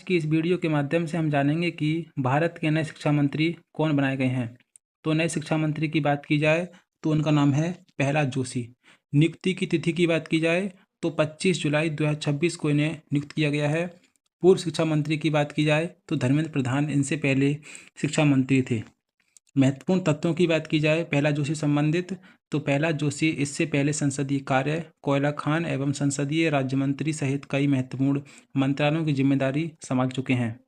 कि इस वीडियो के माध्यम से हम जानेंगे कि भारत के नए शिक्षा मंत्री कौन बनाए गए हैं। तो नए शिक्षा मंत्री की बात की जाए तो उनका नाम है प्रहलाद जोशी। नियुक्ति की तिथि की बात की जाए तो 25 जुलाई 2026 को इन्हें नियुक्त किया गया है। पूर्व शिक्षा मंत्री की बात की जाए तो धर्मेंद्र प्रधान इनसे पहले शिक्षा मंत्री थे। महत्वपूर्ण तत्वों की बात की जाए प्रहलाद जोशी संबंधित, तो प्रहलाद जोशी इससे पहले संसदीय कार्य, कोयला खान एवं संसदीय राज्य मंत्री सहित कई महत्वपूर्ण मंत्रालयों की जिम्मेदारी संभाल चुके हैं।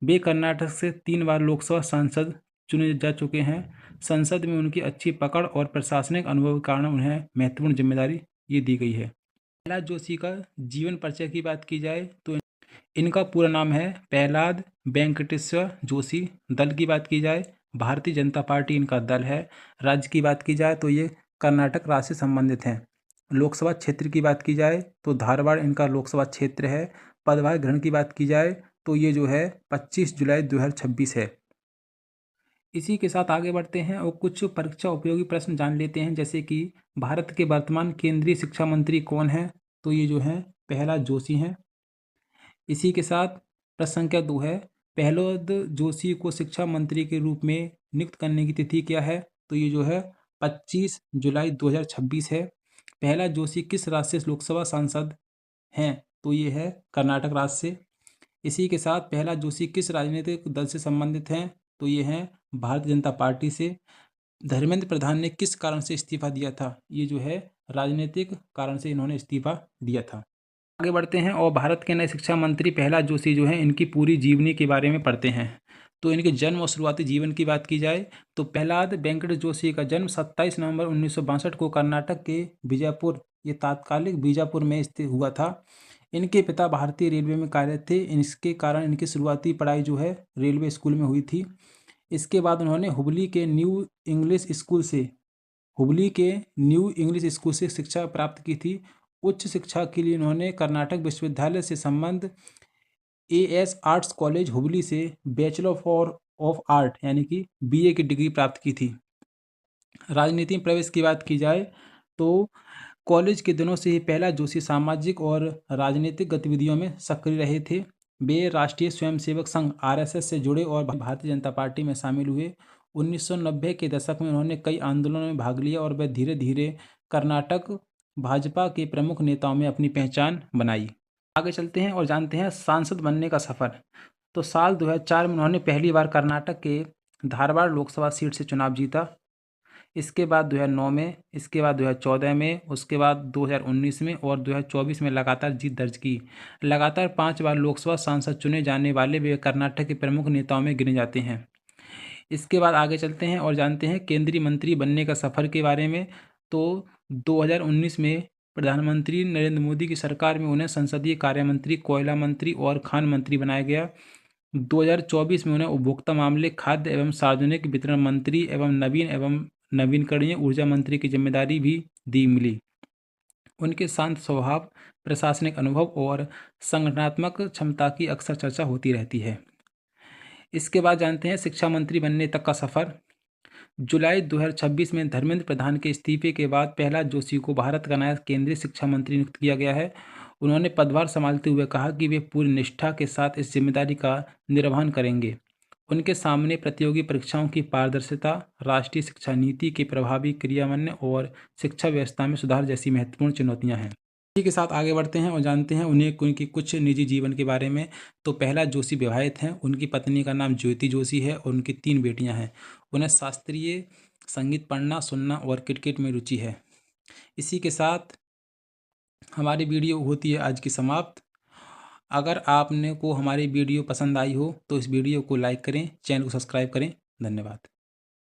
वे कर्नाटक से 3 बार लोकसभा सांसद चुने जा चुके हैं। संसद में उनकी अच्छी पकड़ और प्रशासनिक अनुभव के कारण उन्हें महत्वपूर्ण जिम्मेदारी ये दी गई है। प्रहलाद जोशी का जीवन परिचय की बात की जाए तो इनका पूरा नाम है प्रहलाद वेंकटेश्वर जोशी। दल की बात की जाए भारतीय जनता पार्टी इनका दल है। राज्य की बात की जाए तो ये कर्नाटक राज्य से संबंधित हैं। लोकसभा क्षेत्र की बात की जाए तो धारवाड़ इनका लोकसभा क्षेत्र है। पदभार ग्रहण की बात की जाए तो ये जो है 25 जुलाई 2026 है। इसी के साथ आगे बढ़ते हैं और कुछ परीक्षा उपयोगी प्रश्न जान लेते हैं, जैसे कि भारत के वर्तमान केंद्रीय शिक्षा मंत्री कौन है, तो ये जो है प्रहलाद जोशी हैं। इसी के साथ प्रश्न संख्या 2 है, प्रहलाद जोशी को शिक्षा मंत्री के रूप में नियुक्त करने की तिथि क्या है, तो ये जो है 25 जुलाई 2026 है। प्रहलाद जोशी किस राज्य से लोकसभा सांसद हैं, तो ये है कर्नाटक राज्य से। इसी के साथ प्रहलाद जोशी किस राजनीतिक दल से संबंधित हैं, तो ये हैं भारतीय जनता पार्टी से। धर्मेंद्र प्रधान ने किस कारण से इस्तीफा दिया था, ये जो है राजनीतिक कारण से इन्होंने इस्तीफा दिया था। आगे बढ़ते हैं और भारत के नए शिक्षा मंत्री प्रहलाद जोशी जो हैं इनकी पूरी जीवनी के बारे में पढ़ते हैं। तो इनके जन्म और शुरुआती जीवन की बात की जाए तो प्रहलाद वेंकट जोशी का जन्म 27 नवंबर 1962 को कर्नाटक के बीजापुर, ये तात्कालिक बीजापुर में स्थित हुआ था। इनके पिता भारतीय रेलवे में कार्यरत थे। इसके कारण इनकी शुरुआती पढ़ाई जो है रेलवे स्कूल में हुई थी। इसके बाद उन्होंने हुबली के न्यू इंग्लिश स्कूल से शिक्षा प्राप्त की थी। उच्च शिक्षा के लिए उन्होंने कर्नाटक विश्वविद्यालय से संबंध AS आर्ट्स कॉलेज हुबली से बैचलर ऑफ आर्ट यानी कि BA की डिग्री प्राप्त की थी। राजनीति में प्रवेश की बात की जाए तो कॉलेज के दिनों से ही प्रहलाद जोशी सामाजिक और राजनीतिक गतिविधियों में सक्रिय रहे थे। वे राष्ट्रीय स्वयंसेवक संघ RSS से जुड़े और भारतीय जनता पार्टी में शामिल हुए। 1990 के दशक में उन्होंने कई आंदोलनों में भाग लिया और वे धीरे धीरे कर्नाटक भाजपा के प्रमुख नेताओं में अपनी पहचान बनाई। आगे चलते हैं और जानते हैं सांसद बनने का सफ़र। तो साल 2004 में उन्होंने पहली बार कर्नाटक के धारवाड़ लोकसभा सीट से चुनाव जीता। इसके बाद 2009 में, इसके बाद 2014 में, उसके बाद 2019 में और 2024 में लगातार जीत दर्ज की। लगातार 5 बार लोकसभा सांसद चुने जाने वाले वे कर्नाटक के प्रमुख नेताओं में गिने जाते हैं। इसके बाद आगे चलते हैं और जानते हैं केंद्रीय मंत्री बनने का सफ़र के बारे में। तो 2019 में प्रधानमंत्री नरेंद्र मोदी की सरकार में उन्हें संसदीय कार्य मंत्री, कोयला मंत्री और खान मंत्री बनाया गया। 2024 में उन्हें उपभोक्ता मामले, खाद्य एवं सार्वजनिक वितरण मंत्री एवं नवीकरणीय ऊर्जा मंत्री की जिम्मेदारी भी दी मिली। उनके शांत स्वभाव, प्रशासनिक अनुभव और संगठनात्मक क्षमता की अक्सर चर्चा होती रहती है। इसके बाद जानते हैं शिक्षा मंत्री बनने तक का सफ़र। जुलाई 2026 में धर्मेंद्र प्रधान के इस्तीफे के बाद प्रहलाद जोशी को भारत का नया केंद्रीय शिक्षा मंत्री नियुक्त किया गया है। उन्होंने पदभार संभालते हुए कहा कि वे पूरी निष्ठा के साथ इस जिम्मेदारी का निर्वहन करेंगे। उनके सामने प्रतियोगी परीक्षाओं की पारदर्शिता, राष्ट्रीय शिक्षा नीति के प्रभावी क्रियान्वयन और शिक्षा व्यवस्था में सुधार जैसी महत्वपूर्ण चुनौतियां हैं। इसी के साथ आगे बढ़ते हैं और जानते हैं उनकी कुछ निजी जीवन के बारे में। तो प्रहलाद जोशी विवाहित हैं। उनकी पत्नी का नाम ज्योति जोशी है और उनकी 3 बेटियां हैं। उन्हें शास्त्रीय संगीत पढ़ना, सुनना और क्रिकेट में रुचि है। इसी के साथ हमारी वीडियो होती है आज की समाप्त। अगर आपने को हमारी वीडियो पसंद आई हो तो इस वीडियो को लाइक करें, चैनल को सब्सक्राइब करें। धन्यवाद।